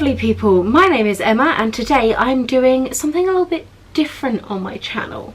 lovely people, my name is Emma and today I'm doing something a little bit different on my channel.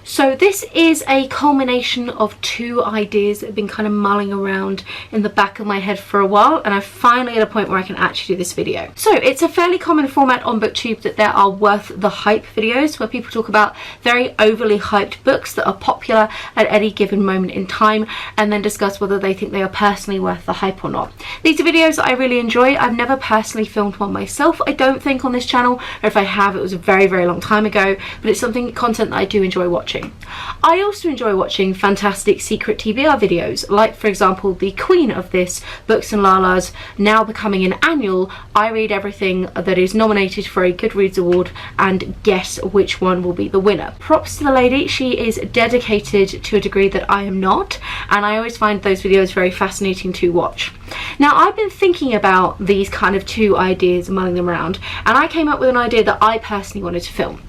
So this is a culmination of two ideas that have been kind of mulling around in the back of my head for a while, and I'm finally at a point where I can actually do this video. So it's a fairly common format on BookTube that there are worth the hype videos where people talk about very overly hyped books that are popular at any given moment in time and then discuss whether they think they are personally worth the hype or not. These are videos that I really enjoy. I've never personally filmed one myself, I don't think, on this channel, or if I have, it was a very, very long time ago, but it's content that I do enjoy watching. I also enjoy watching fantastic secret TBR videos, like for example the queen of this, Books and Lala's, now becoming an annual I read everything that is nominated for a Goodreads award and guess which one will be the winner. Props to the lady, she is dedicated to a degree that I am not, and I always find those videos very fascinating to watch. Now I've been thinking about these kind of two ideas, mulling them around, and I came up with an idea that I personally wanted to film.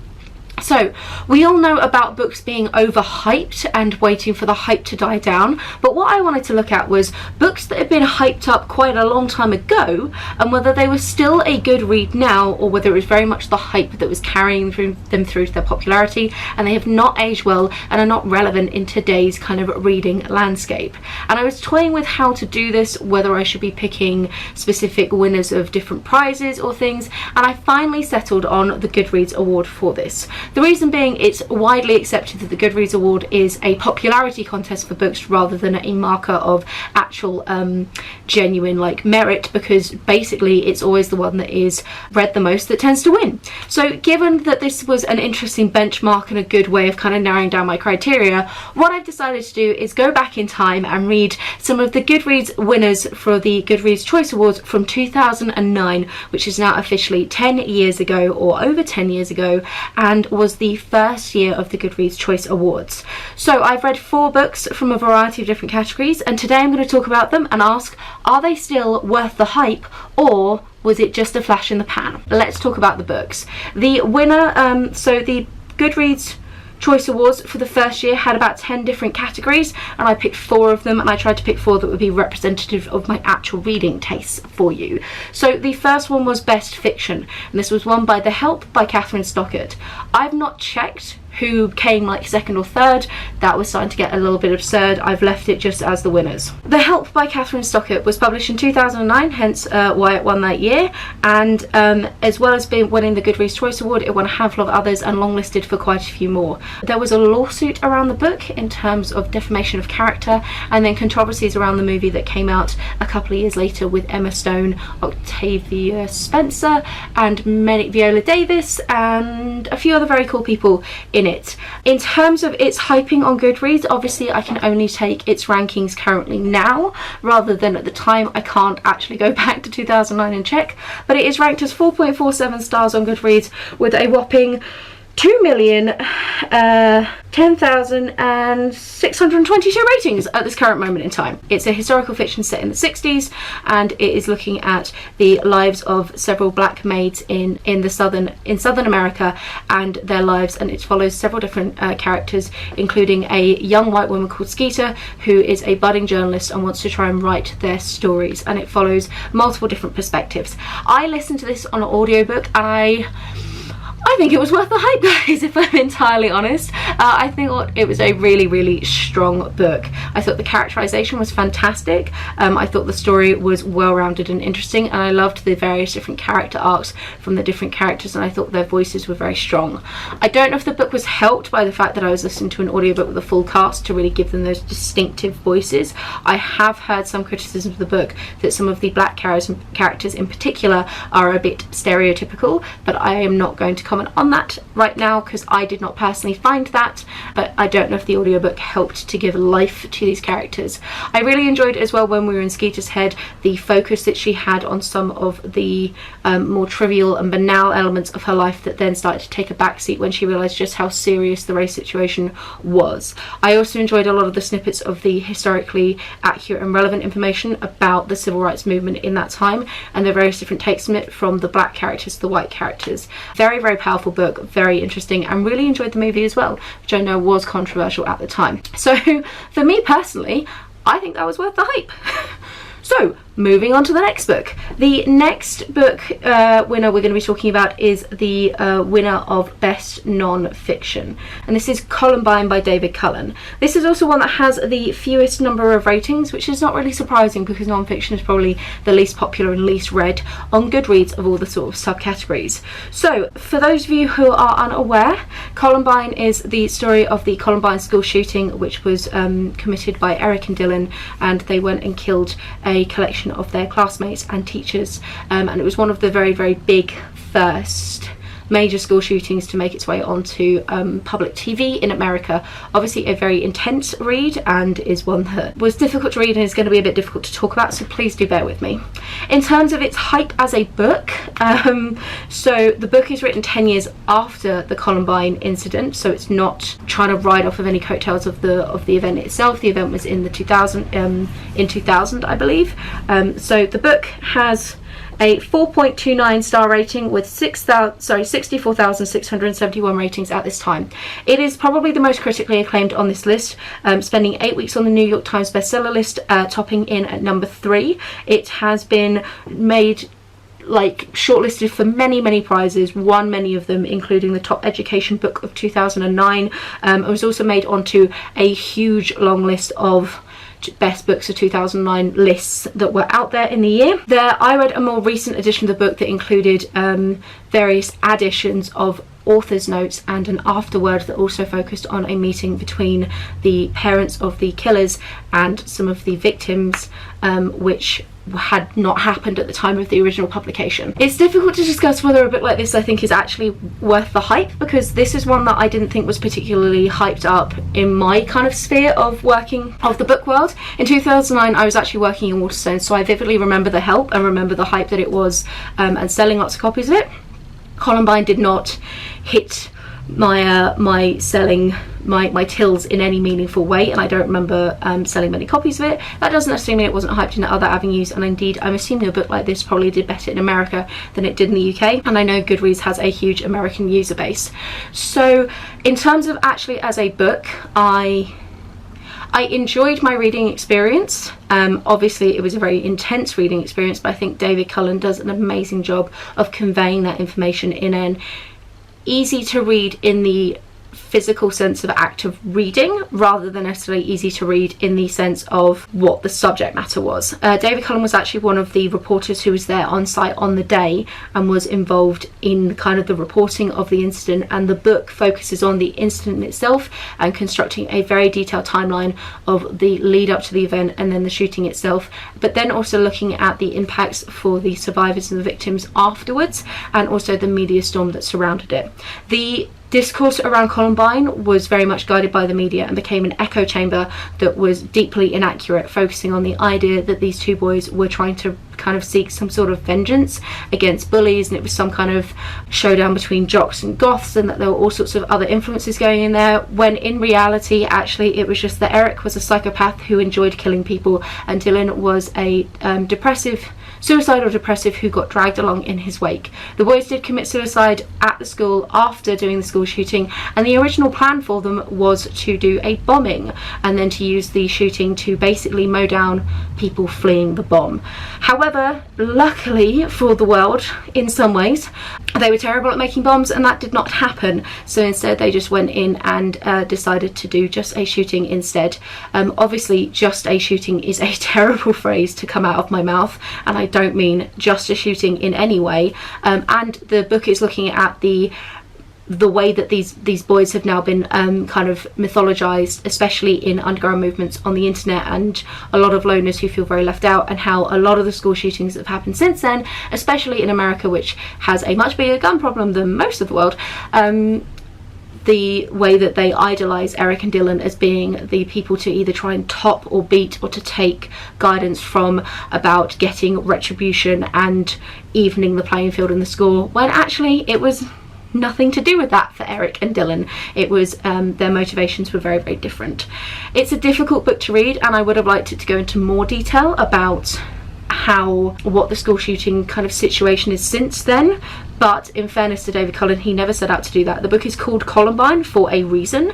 So, we all know about books being overhyped and waiting for the hype to die down, but what I wanted to look at was books that had been hyped up quite a long time ago and whether they were still a good read now or whether it was very much the hype that was carrying them through to their popularity and they have not aged well and are not relevant in today's kind of reading landscape. And I was toying with how to do this, whether I should be picking specific winners of different prizes or things, and I finally settled on the Goodreads award for this. The reason being, it's widely accepted that the Goodreads Award is a popularity contest for books rather than a marker of actual genuine merit, because basically it's always the one that is read the most that tends to win. So given that this was an interesting benchmark and a good way of kind of narrowing down my criteria, what I've decided to do is go back in time and read some of the Goodreads winners for the Goodreads Choice Awards from 2009, which is now officially 10 years ago, or over 10 years ago, and was the first year of the Goodreads Choice Awards. So I've read 4 books from a variety of different categories, and today I'm going to talk about them and ask, are they still worth the hype, or was it just a flash in the pan? Let's talk about the books. The winner, so the Goodreads Choice Awards for the first year had about 10 different categories, and I picked 4 of them, and I tried to pick 4 that would be representative of my actual reading tastes for you. So the first one was Best Fiction, and this was won by The Help by Katheryn Stockett. I've not checked who came second or third. That was starting to get a little bit absurd. I've left it just as the winners. The Help by Katheryn Stockett was published in 2009, hence why it won that year, and as well as winning the Goodreads Choice Award, it won a handful of others and longlisted for quite a few more. There was a lawsuit around the book in terms of defamation of character, and then controversies around the movie that came out a couple of years later with Emma Stone, Octavia Spencer, and Viola Davis, and a few other very cool people in it. In terms of its hyping on Goodreads, obviously I can only take its rankings currently now rather than at the time. I can't actually go back to 2009 and check, but it is ranked as 4.47 stars on Goodreads with a whopping 2,010,622 ratings at this current moment in time. It's a historical fiction set in the 60s, and it is looking at the lives of several black maids in Southern America and their lives, and it follows several different characters, including a young white woman called Skeeter, who is a budding journalist and wants to try and write their stories, and it follows multiple different perspectives. I listened to this on an audiobook, and I think it was worth the hype, guys, if I'm entirely honest. I think it was a really, really strong book. I thought the characterization was fantastic. I thought the story was well-rounded and interesting, and I loved the various different character arcs from the different characters, and I thought their voices were very strong. I don't know if the book was helped by the fact that I was listening to an audiobook with a full cast to really give them those distinctive voices. I have heard some criticism of the book that some of the black characters in particular are a bit stereotypical, but I am not going to comment on that right now because I did not personally find that, but I don't know if the audiobook helped to give life to these characters. I really enjoyed as well, when we were in Skeeter's head, the focus that she had on some of the more trivial and banal elements of her life that then started to take a backseat when she realised just how serious the race situation was. I also enjoyed a lot of the snippets of the historically accurate and relevant information about the civil rights movement in that time and the various different takes on it, from the black characters to the white characters. Very, very powerful book, very interesting, and really enjoyed the movie as well, which I know was controversial at the time. So for me personally, I think that was worth the hype. So moving on to the next book. The next book winner we're going to be talking about is the winner of Best Non-Fiction, and this is Columbine by David Cullen. This is also one that has the fewest number of ratings, which is not really surprising because non-fiction is probably the least popular and least read on Goodreads of all the sort of subcategories. So for those of you who are unaware, Columbine is the story of the Columbine school shooting, which was committed by Eric and Dylan, and they went and killed a collection of their classmates and teachers, and it was one of the very, very big first major school shootings to make its way onto public TV in America. Obviously a very intense read, and is one that was difficult to read and is going to be a bit difficult to talk about, so please do bear with me. In terms of its hype as a book, so the book is written 10 years after the Columbine incident, so it's not trying to ride off of any coattails of the event itself. The event was in the 2000 I believe. So the book has a 4.29 star rating with 64,671 ratings at this time. It is probably the most critically acclaimed on this list, spending 8 weeks on the New York Times bestseller list, topping in at number 3. It has been made shortlisted for many prizes, won many of them, including the top education book of 2009. It was also made onto a huge long list of best books of 2009 lists that were out there in the year. I read a more recent edition of the book that included various additions of author's notes and an afterword that also focused on a meeting between the parents of the killers and some of the victims, which had not happened at the time of the original publication. It's difficult to discuss whether a book like this I think is actually worth the hype, because this is one that I didn't think was particularly hyped up in my kind of sphere of working of the book world. In 2009 I was actually working in Waterstones, so I vividly remember the help and remember the hype that it was, and selling lots of copies of it. Columbine did not hit my selling my tills in any meaningful way, and I don't remember selling many copies of it. That doesn't necessarily mean it wasn't hyped in other avenues, and indeed I'm assuming a book like this probably did better in America than it did in the UK, and I know Goodreads has a huge American user base. So in terms of actually as a book, I enjoyed my reading experience. Obviously it was a very intense reading experience, but I think David Cullen does an amazing job of conveying that information in an easy to read in the physical sense of act of reading, rather than necessarily easy to read in the sense of what the subject matter was. David Cullen was actually one of the reporters who was there on site on the day and was involved in kind of the reporting of the incident, and the book focuses on the incident itself and constructing a very detailed timeline of the lead up to the event and then the shooting itself, but then also looking at the impacts for the survivors and the victims afterwards, and also the media storm that surrounded it. The discourse around Columbine was very much guided by the media and became an echo chamber that was deeply inaccurate, focusing on the idea that these two boys were trying to kind of seek some sort of vengeance against bullies, and it was some kind of showdown between jocks and goths, and that there were all sorts of other influences going in there, when in reality actually it was just that Eric was a psychopath who enjoyed killing people, and Dylan was a suicidal depressive who got dragged along in his wake. The boys did commit suicide at the school after doing the school shooting, and the original plan for them was to do a bombing and then to use the shooting to basically mow down people fleeing the bomb. However, luckily for the world, in some ways, they were terrible at making bombs and that did not happen, so instead they just went in and decided to do just a shooting instead. Obviously just a shooting is a terrible phrase to come out of my mouth, and I don't mean just a shooting in any way, and the book is looking at the way that these boys have now been kind of mythologized, especially in underground movements on the internet, and a lot of loners who feel very left out, and how a lot of the school shootings that have happened since then, especially in America, which has a much bigger gun problem than most of the world, the way that they idolize Eric and Dylan as being the people to either try and top or beat or to take guidance from about getting retribution and evening the playing field in the school, when actually it was nothing to do with that for Eric and Dylan. It was their motivations were very, very different. It's a difficult book to read, and I would have liked it to go into more detail about what the school shooting kind of situation is since then. But in fairness to David Cullen, he never set out to do that. The book is called Columbine for a reason,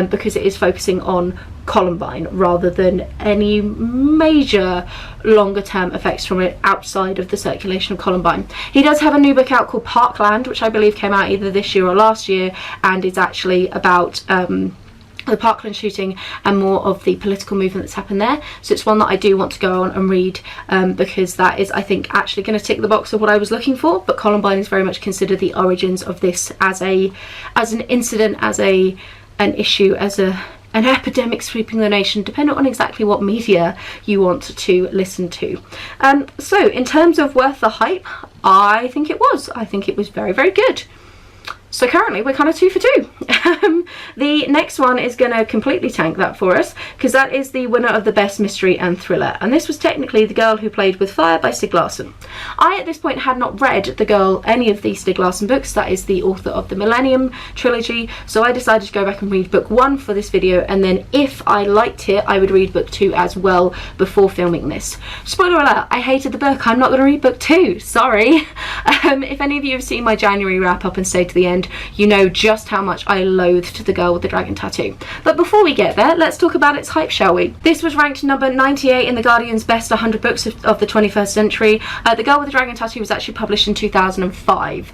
because it is focusing on Columbine rather than any major longer term effects from it outside of the circulation of Columbine. He does have a new book out called Parkland, which I believe came out either this year or last year, and it's actually about the Parkland shooting and more of the political movement that's happened there. So it's one that I do want to go on and read, because that is, I think, actually going to tick the box of what I was looking for. But Columbine is very much considered the origins of this as an incident, as an issue, as an epidemic sweeping the nation, depending on exactly what media you want to listen to. So in terms of worth the hype, I think it was. I think it was very, very good. So currently we're kind of 2 for 2. The next one is going to completely tank that for us, because that is the winner of the Best Mystery and Thriller, and this was technically The Girl Who Played With Fire by Stieg Larsson. I at this point had not read any of the Stieg Larsson books. That is the author of the Millennium trilogy, so I decided to go back and read book 1 for this video, and then if I liked it I would read book 2 as well before filming this. Spoiler alert, I hated the book. I'm not going to read book 2, sorry. If any of you have seen my January wrap up and stayed to the end, you know just how much I loathed The Girl with the Dragon Tattoo. But before we get there, let's talk about its hype, shall we? This was ranked number 98 in The Guardian's Best 100 Books of the 21st Century. The Girl with the Dragon Tattoo was actually published in 2005,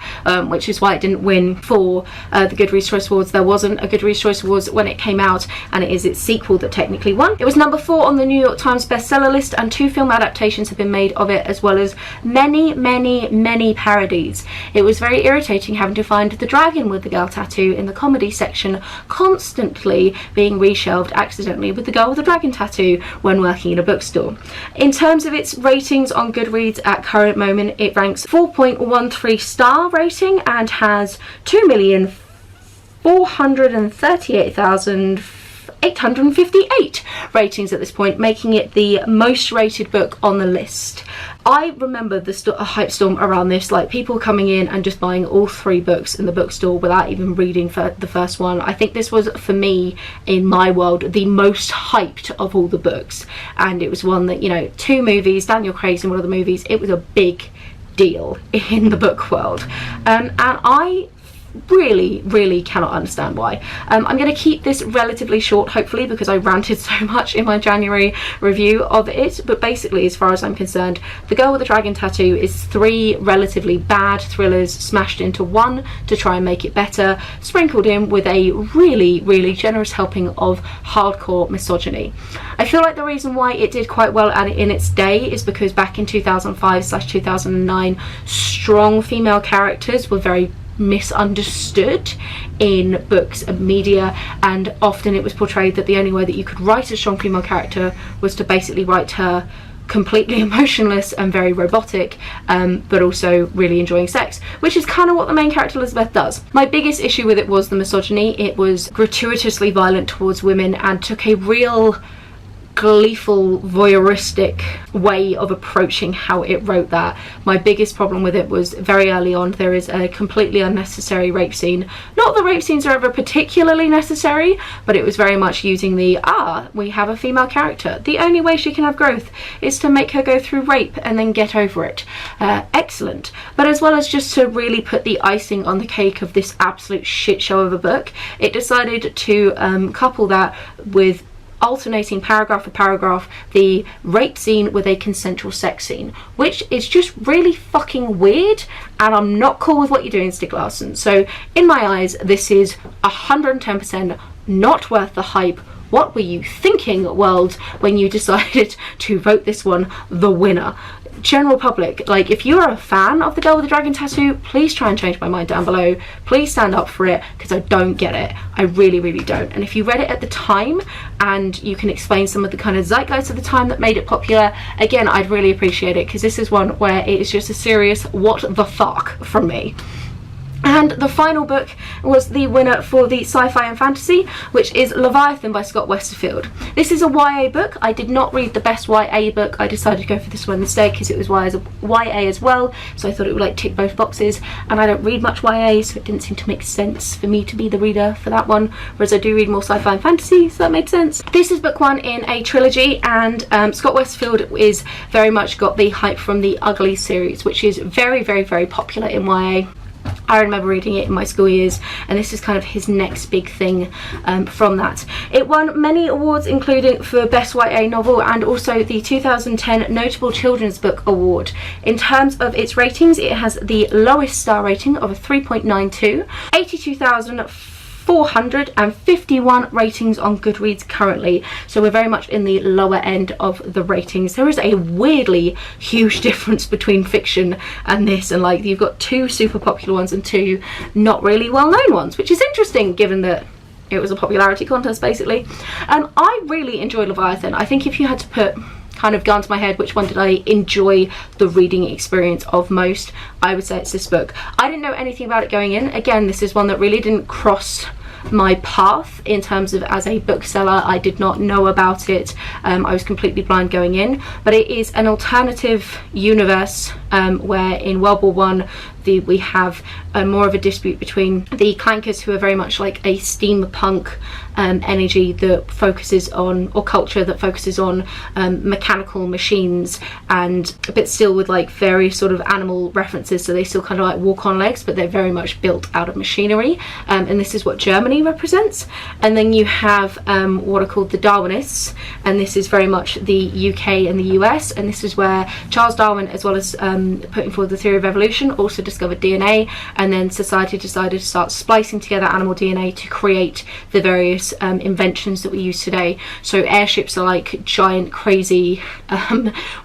which is why it didn't win for the Goodreads Choice Awards. There wasn't a Goodreads Choice Awards when it came out, and it is its sequel that technically won. It was number 4 on the New York Times bestseller list, and 2 film adaptations have been made of it, as well as many, many, many parodies. It was very irritating having to find the dragon with the girl tattoo in the comedy section constantly being reshelved accidentally with the girl with the dragon tattoo when working in a bookstore. In terms of its ratings on Goodreads at current moment, it ranks 4.13 star rating and has 2,438,858 ratings at this point, making it the most rated book on the list. I remember a hype storm around this, like people coming in and just buying all 3 books in the bookstore without even reading for the first one. I think this was, for me, in my world, the most hyped of all the books, and it was one that, you know, 2 movies, Daniel Craig's in one of the movies, it was a big deal in the book world, and I really cannot understand why. I'm going to keep this relatively short, hopefully, because I ranted so much in my January review of it. But basically, as far as I'm concerned, The Girl with the Dragon Tattoo is 3 relatively bad thrillers smashed into one to try and make it better, sprinkled in with a really generous helping of hardcore misogyny. I feel like the reason why it did quite well in its day is because back in 2005/2009, strong female characters were very misunderstood in books and media, and often it was portrayed that the only way that you could write a strong female character was to basically write her completely emotionless and very robotic, but also really enjoying sex, which is kind of what the main character Elizabeth does. My biggest issue with it was the misogyny. It was gratuitously violent towards women and took a real gleeful, voyeuristic way of approaching how it wrote that. My biggest problem with it was very early on there is a completely unnecessary rape scene. Not that rape scenes are ever particularly necessary, but it was very much using we have a female character, the only way she can have growth is to make her go through rape and then get over it. Excellent. But as well as just to really put the icing on the cake of this absolute shit show of a book, it decided to couple that with alternating paragraph for paragraph the rape scene with a consensual sex scene, which is just really fucking weird, and I'm not cool with what you're doing, Stieg Larsson. So in my eyes, this is 110% not worth the hype. What were you thinking, world, when you decided to vote this one the winner? General public, like, if you're a fan of The Girl with the Dragon Tattoo, please try and change my mind down below. Please stand up for it, because I don't get it. I really don't. And if you read it at the time and you can explain some of the kind of zeitgeist of the time that made it popular, again, I'd really appreciate it, because this is one where it is just a serious what the fuck from me. And the final book was the winner for the sci-fi and fantasy, which is Leviathan by Scott Westerfield. This is a YA book. I did not read the best YA book. I decided to go for this one instead because it was YA as well, so I thought it would like tick both boxes, and I don't read much YA, so it didn't seem to make sense for me to be the reader for that one, whereas I do read more sci-fi and fantasy, so that made sense. This is book one in a trilogy, and Scott Westerfield is very much got the hype from the Ugly series, which is very, very, very popular in YA. I remember reading it in my school years, and this is kind of his next big thing from that. It won many awards, including for Best YA Novel and also the 2010 Notable Children's Book Award. In terms of its ratings, it has the lowest star rating of a 3.92, 82,451 ratings on Goodreads currently, so we're very much in the lower end of the ratings. There is a weirdly huge difference between fiction and this, and like you've got two super popular ones and two not really well known ones, which is interesting given that it was a popularity contest basically. I really enjoyed Leviathan. I think if you had to put kind of gun to my head which one did I enjoy the reading experience of most, I would say it's this book. I didn't know anything about it going in. Again, this is one that really didn't cross my path in terms of as a bookseller. I did not know about it. I was completely blind going in, but it is an alternative universe where in World War One we have more of a dispute between the clankers, who are very much like a steampunk energy that focuses on, or culture that focuses on mechanical machines, and but still with like very sort of animal references, so they still kind of like walk on legs, but they're very much built out of machinery, and this is what Germany represents. And then you have what are called the Darwinists, and this is very much the UK and the US, and this is where Charles Darwin, as well as putting forward the theory of evolution, also discovered DNA, and then society decided to start splicing together animal DNA to create the various inventions that we use today. So airships are like giant crazy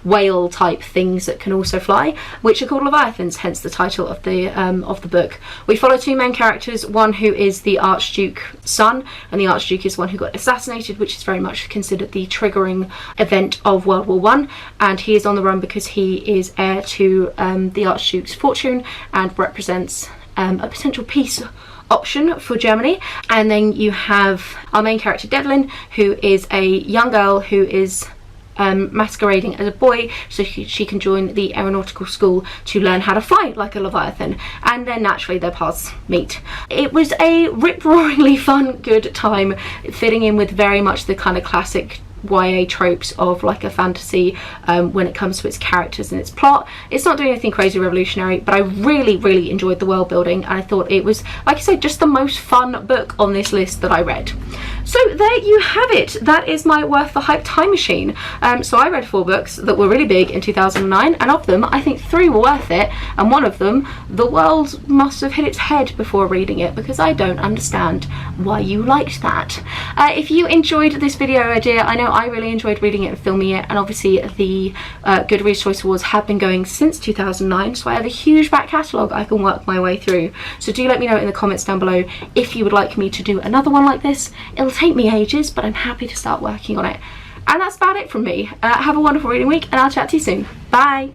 whale type things that can also fly, which are called Leviathans, hence the title of the book. We follow two main characters, one who is the Archduke's son, and the Archduke is one who got assassinated, which is very much considered the triggering event of World War One, and he is on the run because he is heir to the Archduke's fortune and represents a potential peace option for Germany. And then you have our main character Devlin, who is a young girl who is masquerading as a boy so she can join the aeronautical school to learn how to fly like a Leviathan, and then naturally their paths meet. It was a rip-roaringly fun, good time, fitting in with very much the kind of classic YA tropes of like a fantasy when it comes to its characters and its plot. It's not doing anything crazy revolutionary, but I really enjoyed the world building, and I thought it was, like I said, just the most fun book on this list that I read. So there you have it. That is my Worth the Hype time machine. So I read 4 books that were really big in 2009, and of them I think 3 were worth it, and one of them the world must have hit its head before reading it, because I don't understand why you liked that. If you enjoyed this video idea, I know I really enjoyed reading it and filming it, and obviously the Goodreads Choice Awards have been going since 2009, so I have a huge back catalogue I can work my way through. So do let me know in the comments down below if you would like me to do another one like this. It'll take me ages, but I'm happy to start working on it. And that's about it from me. Have a wonderful reading week, and I'll chat to you soon. Bye!